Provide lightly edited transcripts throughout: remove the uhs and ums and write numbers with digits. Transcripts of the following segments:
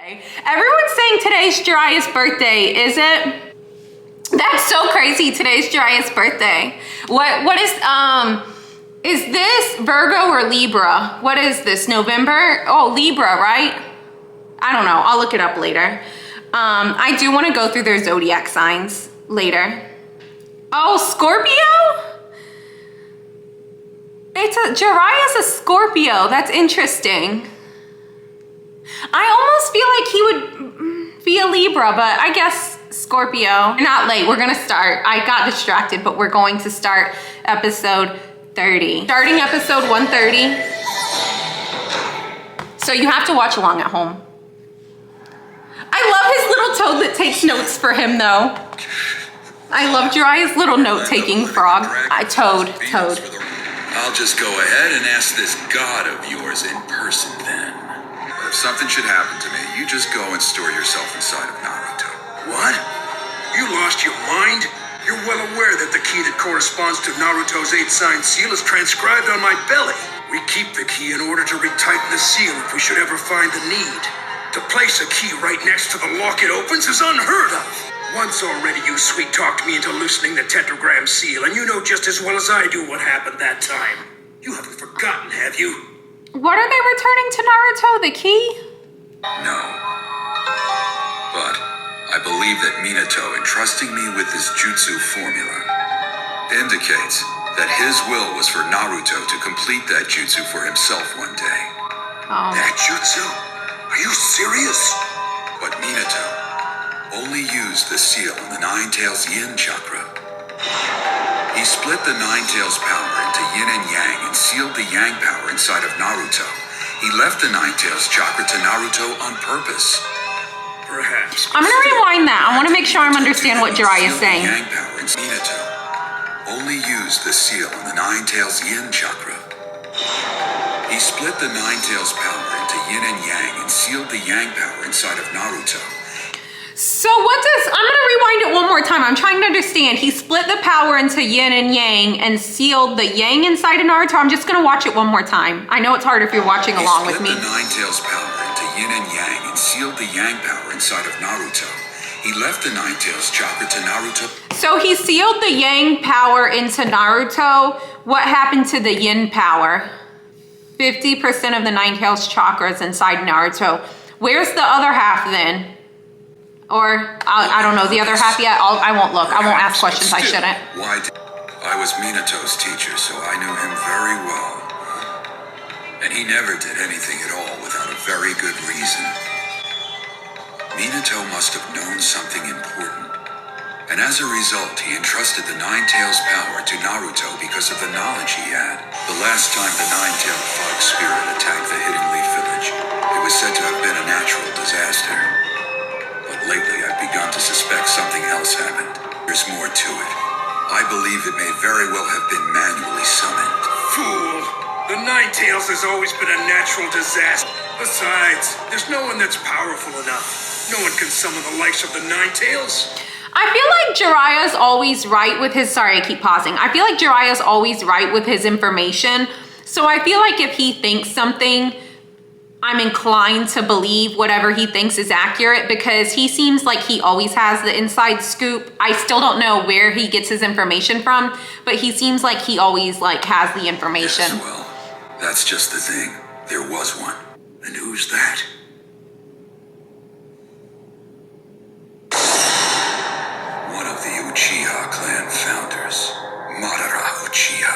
Everyone's saying today's Jiraiya's birthday, is it? That's so crazy, today's Jiraiya's birthday. What is this Virgo or Libra? What is this, November? Oh, Libra, right? I don't know, I'll look it up later. I do wanna go through their zodiac signs later. Oh, Scorpio? Jiraiya's a Scorpio, that's interesting. I almost feel like he would be a Libra, but I guess Scorpio. We're not late, we're gonna start. I got distracted, but we're going to start episode 30. Starting episode 130. So you have to watch along at home. I love his little toad that takes notes for him though. I love Jiraiya's little note-taking frog. Toad. I'll just go ahead and ask this god of yours in person then. But if something should happen to me, you just go and store yourself inside of Naruto. What? You lost your mind? You're well aware that the key that corresponds to Naruto's 8-sign seal is transcribed on my belly. We keep the key in order to retighten the seal if we should ever find the need. To place a key right next to the lock it opens is unheard of. Once already you sweet-talked me into loosening the tetragram seal, and you know just as well as I do what happened that time. You haven't forgotten, have you? What are they returning to Naruto, the key? No. But I believe that Minato entrusting me with this jutsu formula indicates that his will was for Naruto to complete that jutsu for himself one day. Oh. That jutsu? Are you serious? But Minato only used the seal in the Nine Tails Yin chakra. He split the Nine Tails power into Yin and Yang and sealed the Yang power inside of Naruto. He left the Nine Tails chakra to Naruto on purpose. Perhaps. I'm gonna rewind that. I wanna make sure I understand what Jiraiya is saying. Yang power in Minato only used the seal in the Nine Tails Yin chakra. He split the Nine Tails power into Yin and Yang and sealed the Yang power inside of Naruto. So I'm gonna rewind it one more time. I'm trying to understand. He split the power into Yin and Yang and sealed the Yang inside of Naruto. I'm just gonna watch it one more time. I know it's hard if you're watching along with me. He split the Nine Tails power into Yin and Yang and sealed the Yang power inside of Naruto. He left the Nine Tails chakra to Naruto. So he sealed the Yang power into Naruto. What happened to the Yin power? 50% of the Nine Tails chakra is inside Naruto. Where's the other half then? Or, I don't know, the other half yet? I won't look. I won't ask questions I shouldn't. Why? I was Minato's teacher, so I knew him very well. And he never did anything at all without a very good reason. Minato must have known something important. And as a result, he entrusted the Nine Tails power to Naruto because of the knowledge he had. The last time the Nine-Tailed Fox Spirit attacked the Hidden Leaf Village, it was said to have been a natural disaster. Lately, I've begun to suspect something else happened. There's more to it. I believe it may very well have been manually summoned. Fool! The Nine Tails has always been a natural disaster. Besides, there's no one that's powerful enough. No one can summon the likes of the Nine Tails. I feel like Jiraiya's always right with his, sorry, I keep pausing. I feel like Jiraiya's always right with his information. So I feel like if he thinks something, I'm inclined to believe whatever he thinks is accurate because he seems like he always has the inside scoop. I still don't know where he gets his information from, but he seems like he always has the information. Yes, well, that's just the thing. There was one. And who's that? One of the Uchiha clan founders, Madara Uchiha.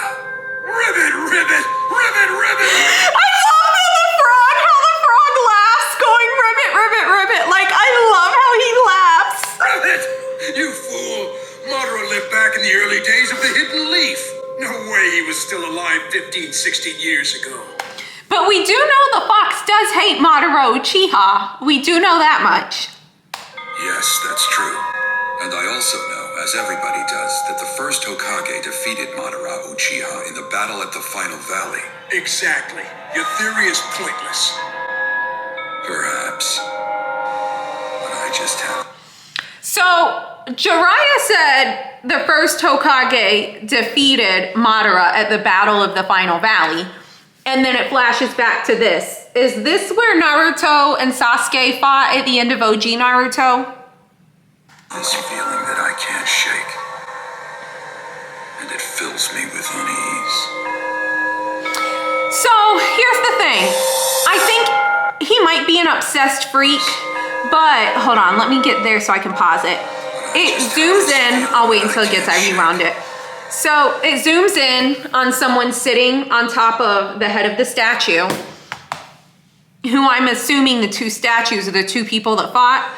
Ribbit, ribbit, ribbit, ribbit! You fool! Madara lived back in the early days of the Hidden Leaf. No way he was still alive 15, 16 years ago. But we do know the fox does hate Madara Uchiha. We do know that much. Yes, that's true. And I also know, as everybody does, that the first Hokage defeated Madara Uchiha in the battle at the Final Valley. Exactly. Your theory is pointless. Perhaps. But I just have... So, Jiraiya said the first Hokage defeated Madara at the Battle of the Final Valley. And then it flashes back to this. Is this where Naruto and Sasuke fought at the end of OG Naruto? This feeling that I can't shake, and it fills me with unease. So here's the thing. I think he might be an obsessed freak, but hold on, let me get there so I can pause it. It zooms in. I'll wait until it gets, I rewound it. So it zooms in on someone sitting on top of the head of the statue, who I'm assuming the two statues are the two people that fought.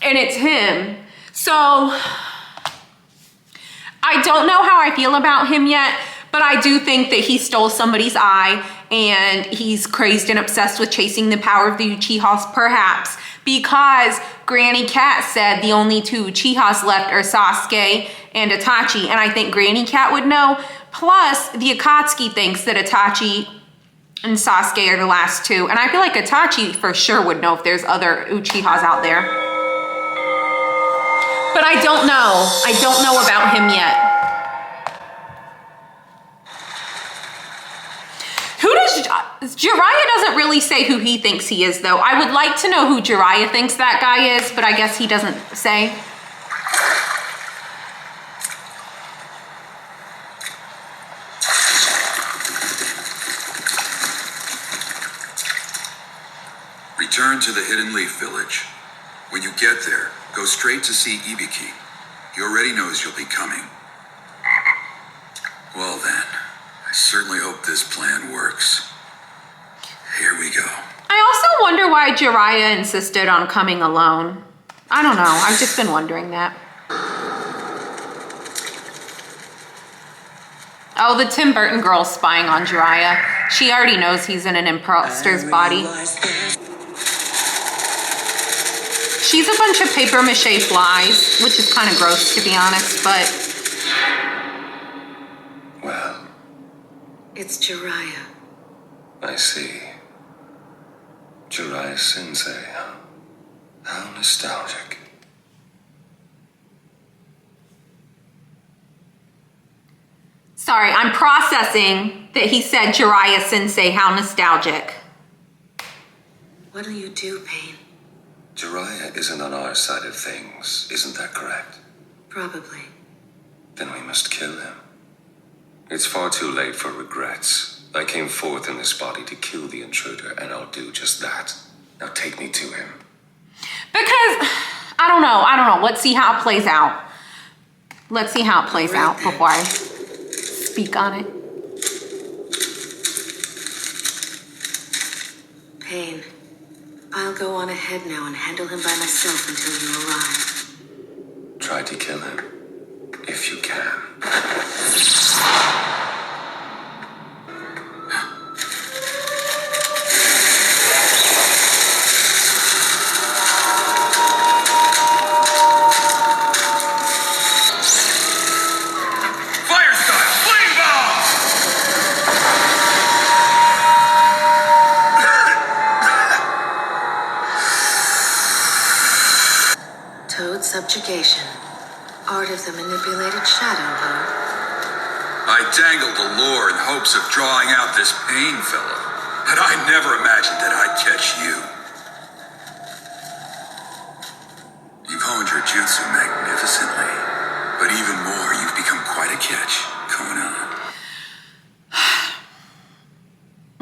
And it's him. So I don't know how I feel about him yet, but I do think that he stole somebody's eye and he's crazed and obsessed with chasing the power of the Uchihas, perhaps because Granny Cat said the only two Uchihas left are Sasuke and Itachi, and I think Granny Cat would know. Plus, the Akatsuki thinks that Itachi and Sasuke are the last two, and I feel like Itachi for sure would know if there's other Uchihas out there. But I don't know. I don't know about him yet. Jiraiya doesn't really say who he thinks he is, though. I would like to know who Jiraiya thinks that guy is, but I guess he doesn't say. Return to the Hidden Leaf Village. When you get there, go straight to see Ibiki. He already knows you'll be coming. Well then, I certainly hope this plan works. Here we go. I also wonder why Jiraiya insisted on coming alone. I don't know. I've just been wondering that. Oh, the Tim Burton girl's spying on Jiraiya. She already knows he's in an imposter's body. She's a bunch of paper mache flies, which is kind of gross to be honest, but... Well... It's Jiraiya. I see. Jiraiya Sensei, huh? How nostalgic. Sorry, I'm processing that he said Jiraiya Sensei, how nostalgic. What'll you do, Pain? Jiraiya isn't on our side of things, isn't that correct? Probably. Then we must kill him. It's far too late for regrets. I came forth in this body to kill the intruder, and I'll do just that. Now take me to him. Because, I don't know. Let's see how it plays out. Let's see how it plays out before I speak on it. Pain. I'll go on ahead now and handle him by myself until you arrive. Try to kill him, if you can. Subjugation. Art of the manipulated shadow, huh? I dangled the lure in hopes of drawing out this Pain fellow, but I never imagined that I'd catch you. You've honed your jutsu magnificently, but even more, you've become quite a catch, Conan.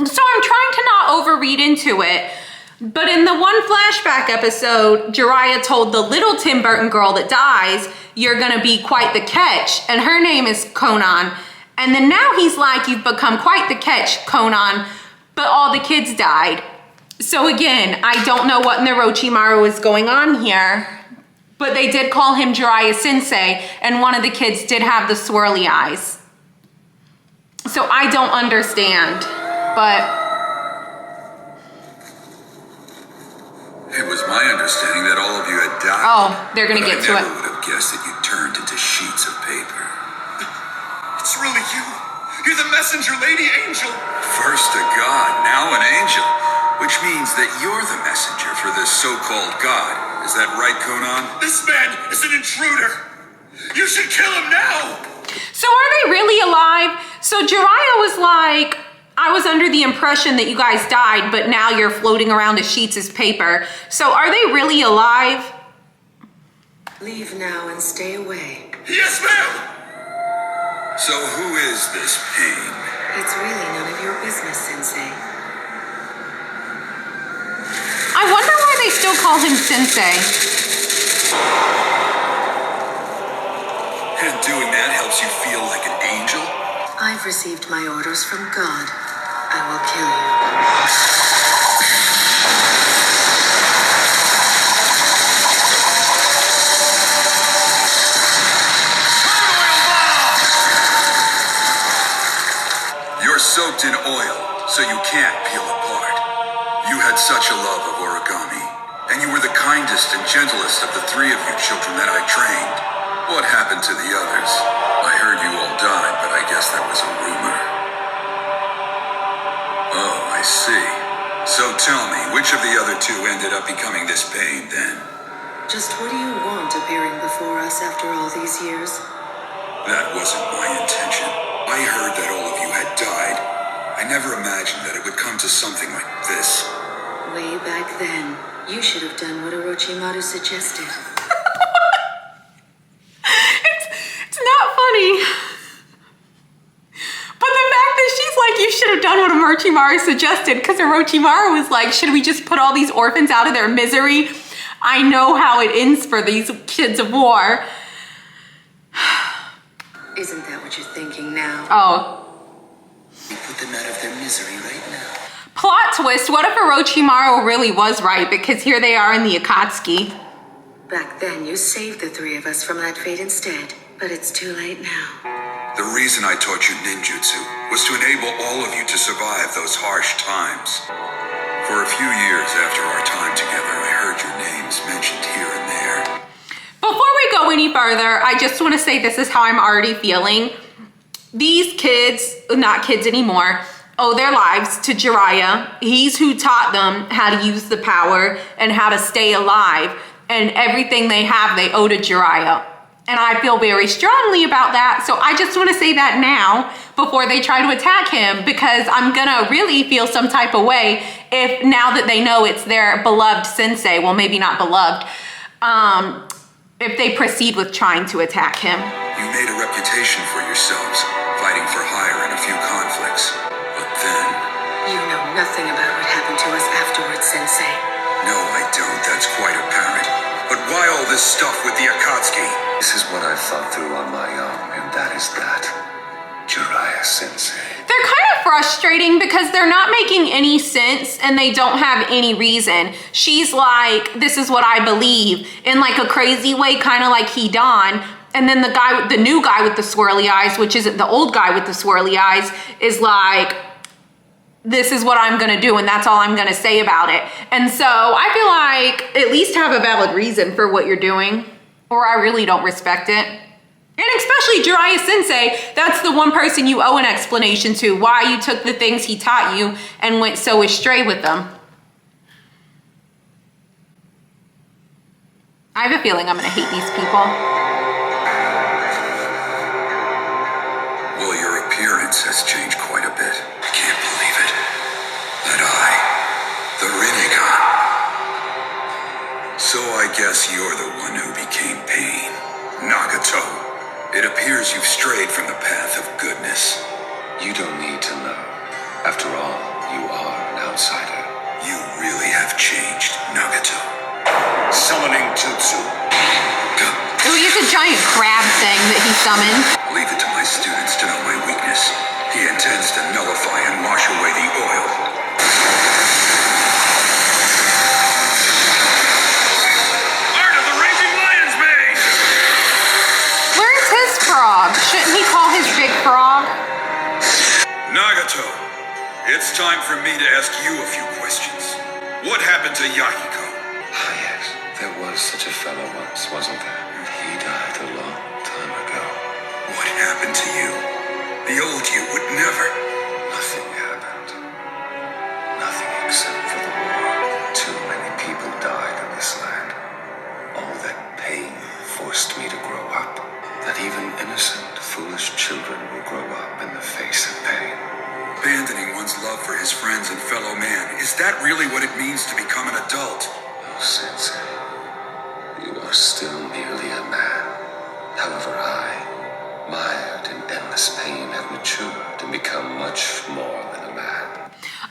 So I'm trying to not overread into it. But in the one flashback episode, Jiraiya told the little Tim Burton girl that dies, you're gonna be quite the catch, and her name is Conan. And then now he's like, you've become quite the catch, Conan, but all the kids died. So again, I don't know what in the Orochimaru is going on here, but they did call him Jiraiya Sensei, and one of the kids did have the swirly eyes. So I don't understand, but... It was my understanding that all of you had died. Oh, they're gonna get to it. I never would have guessed that you turned into sheets of paper. It's really you. You're the messenger, Lady Angel. First a god, now an angel. Which means that you're the messenger for this so-called god. Is that right, Conan? This man is an intruder. You should kill him now. So are they really alive? So Jiraiya was like, I was under the impression that you guys died, but now you're floating around as sheets as paper. So are they really alive? Leave now and stay away. Yes, ma'am! So who is this pain? It's really none of your business, Sensei. I wonder why they still call him Sensei. And doing that helps you feel like an angel? I've received my orders from God. I will kill you. You're soaked in oil, so you can't peel apart. You had such a love of origami, and you were the kindest and gentlest of the three of you children that I trained. What happened to the others? I heard you all died, but I guess that was a rumor. Oh, I see. So tell me, which of the other two ended up becoming this pain then? Just what do you want appearing before us after all these years? That wasn't my intention. I heard that all of you had died. I never imagined that it would come to something like this. Way back then, you should have done what Orochimaru suggested. It's not funny. But the fact that she's like, you should have done what Orochimaru suggested, because Orochimaru was like, should we just put all these orphans out of their misery? I know how it ends for these kids of war. Isn't that what you're thinking now? Oh. We put them out of their misery right now. Plot twist, what if Orochimaru really was right? Because here they are in the Akatsuki. Back then, you saved the three of us from that fate instead. But it's too late now. The reason I taught you ninjutsu was to enable all of you to survive those harsh times. For a few years after our time together, I heard your names mentioned here and there. Before we go any further, I just want to say this is how I'm already feeling. These kids, not kids anymore, owe their lives to Jiraiya. He's who taught them how to use the power and how to stay alive. And everything they have, they owe to Jiraiya. And I feel very strongly about that. So I just want to say that now before they try to attack him, because I'm gonna really feel some type of way if now that they know it's their beloved sensei, well, maybe not beloved, if they proceed with trying to attack him. You made a reputation for yourselves, fighting for hire in a few conflicts. But then... You know nothing about what happened to us afterwards, Sensei. No, I don't. That's quite apparent. But why all this stuff with the Akatsuki? This is what I've thought through on my own, and that is that. Jiraiya Sensei. They're kind of frustrating because they're not making any sense and they don't have any reason. She's like, this is what I believe, in like a crazy way, kind of like Hidan. And then the new guy with the swirly eyes, which isn't the old guy with the swirly eyes, is like, this is what I'm gonna do and that's all I'm gonna say about it. And so I feel like at least have a valid reason for what you're doing, or I really don't respect it. And especially Jiraiya Sensei, that's the one person you owe an explanation to, why you took the things he taught you and went so astray with them. I have a feeling I'm gonna hate these people. Well, your appearance has changed quite a bit. I can't believe it. That the Rinnegan. So I guess you're the one who became pain. Nagato. It appears you've strayed from the path of goodness. You don't need to know. After all, you are an outsider. You really have changed, Nagato. Summoning Jutsu. Oh, he's a giant crab thing that he summoned. Leave it to my students to know my weakness. He intends to nullify and wash away the oil. Art of the Raging Lion's Mane! Where's his frog? Shouldn't he call his big frog? Nagato, it's time for me to ask you a few questions. What happened to Yahiko? Ah, yes. There was such a fellow once, wasn't there? He died a long time ago. What happened to you? The old you would never. Nothing happened. Nothing except for the war. Too many people died in this land. All that pain forced me to grow up. That even innocent, foolish children will grow up in the face of pain. Abandoning one's love for his friends and fellow man, is that really what it means to become an adult? Oh, Sensei, you are still merely a man. However, I, mired in endless pain, have matured and become much more than a man.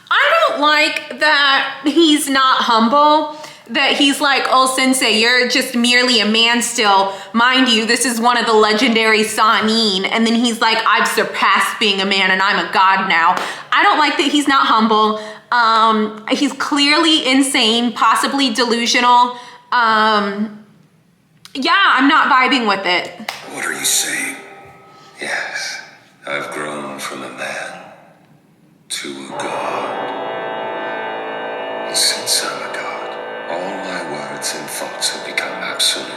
I don't like that he's not humble. That he's like, oh, Sensei, you're just merely a man still. Mind you, this is one of the legendary Sanin. And then he's like, I've surpassed being a man and I'm a god now. I don't like that he's not humble. He's clearly insane, possibly delusional. Yeah, I'm not vibing with it. What are you saying? Yes, I've grown from a man to a god. And since I'm a god, all my words and thoughts have become absolute.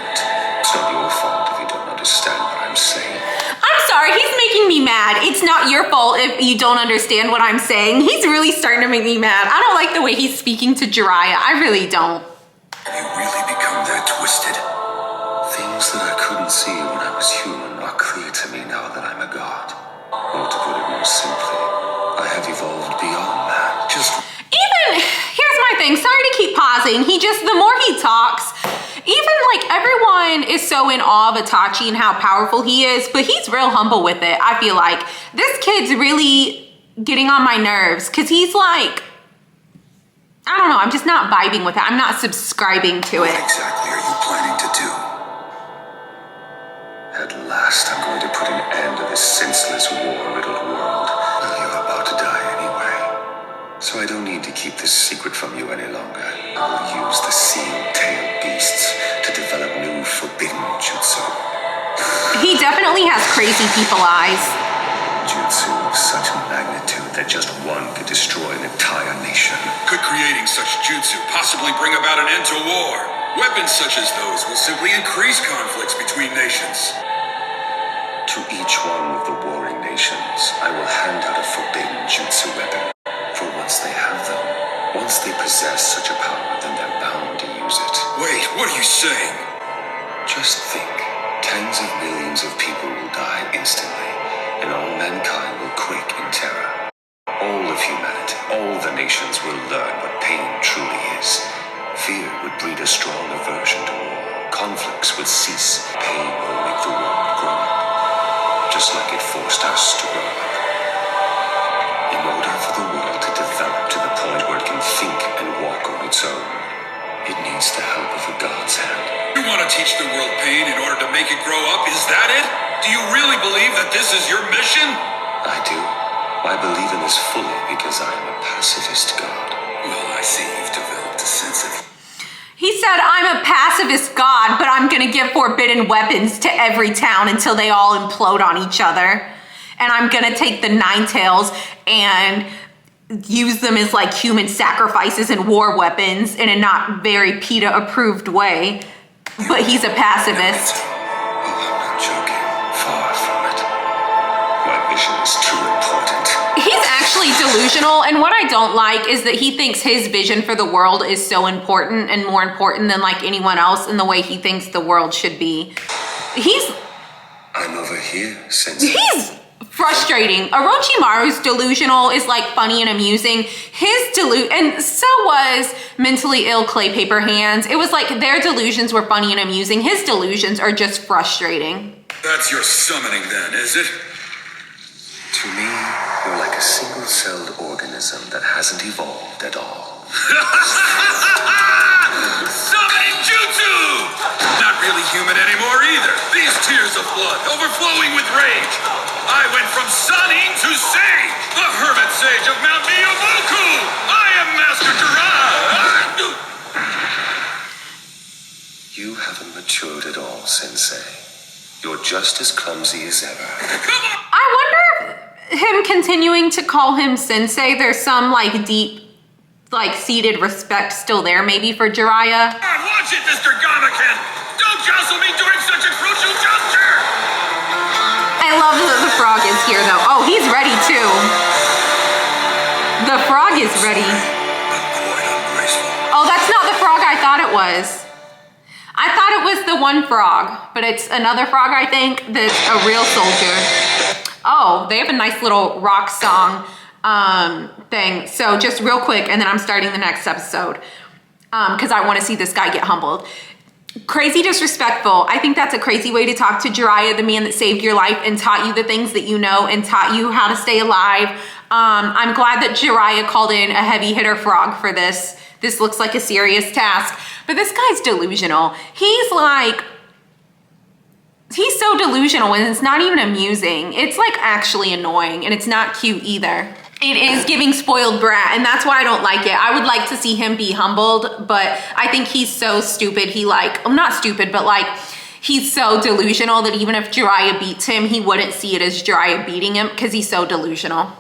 It's not your fault if you don't understand what I'm saying. I'm sorry, he's making me mad. It's not your fault if you don't understand what I'm saying. He's really starting to make me mad. I don't like the way he's speaking to Jiraiya. I really don't. Have you really become that twisted? Things that I couldn't see when I was human are clear to me now that I'm a god. Or to put it more simply, I have evolved beyond that. Here's my thing, sorry to keep pausing. The more he talks, even like everyone is so in awe of Itachi and how powerful he is, but he's real humble with it. I feel like this kid's really getting on my nerves because he's like, I don't know, I'm just not vibing with it. I'm not subscribing to it. What exactly are you planning to do? At last, I'm going to put an end to this senseless war-riddled world. Well, you're about to die anyway. So I don't need to keep this secret from you any longer. I will use the seal-tailed beasts to develop new forbidden jutsu. He definitely has crazy people eyes. Jutsu of such magnitude that just one could destroy an entire nation. Could creating such jutsu possibly bring about an end to war? Weapons such as those will simply increase conflicts between nations. To each one of the warring nations, I will hand out a forbidden jutsu weapon. For once they have them, once they possess such a power, then they're bound to use it. Wait, what are you saying? Just think, tens of millions of people will die instantly, and all mankind will quake in terror. All of humanity, all the nations will learn what pain truly is. Fear would breed a strong aversion to war. Conflicts would cease. Pain will make the world grow up, just like it forced us to grow up. In order for the world to develop to the point where it can think and walk on its own, it needs the help of a god's hand. You want to teach the world pain in order to make it grow up? Is that it? Do you really believe that this is your mission? I do. I believe in this fully because I am a pacifist god. Well, I see you've developed a sense of... He said, I'm a pacifist god, but I'm gonna give forbidden weapons to every town until they all implode on each other. And I'm gonna take the Nine Tails and use them as like human sacrifices and war weapons in a not very PETA approved way. But he's a pacifist. Oh, I'm not joking. Far from it. My mission is too important. He's actually delusional, and what I don't like is that he thinks his vision for the world is so important and more important than like anyone else in the way he thinks the world should be. I'm over here, Sensei. He's frustrating. Orochimaru's delusional is like funny and amusing. And so was mentally ill Clay Paper Hands. It was like their delusions were funny and amusing. His delusions are just frustrating. That's your summoning then, is it? To me, you're like a single-celled organism that hasn't evolved at all. Summoning jutsu! Not really human anymore either. These tears of blood overflowing with rage. I went from Sanin to Sei, the hermit sage of Mount Miyamoku. I am Master Jiraiya. You haven't matured at all, Sensei. You're just as clumsy as ever. Come on! I wonder if him continuing to call him Sensei, there's some like deep, like seated respect still there maybe for Jiraiya. Watch it, Mr. Gamaken! Don't jostle me during such a crucial juncture! I love that the frog is here though. Oh, he's ready too. The frog is ready. Quite ungraceful. Oh, that's not the frog I thought it was. I thought it was the one frog, but it's another frog, I think, that's a real soldier. Oh, they have a nice little rock song thing. So just real quick, and then I'm starting the next episode because I want to see this guy get humbled. Crazy disrespectful. I think that's a crazy way to talk to Jiraiya, the man that saved your life and taught you the things that you know and taught you how to stay alive. I'm glad that Jiraiya called in a heavy hitter frog for this. This looks like a serious task, but this guy's delusional. He's so delusional and it's not even amusing. It's like actually annoying and it's not cute either. It is giving spoiled brat, and that's why I don't like it. I would like to see him be humbled, but I think he's so stupid. I'm not stupid, but like, he's so delusional that even if Jiraiya beats him, he wouldn't see it as Jiraiya beating him because he's so delusional.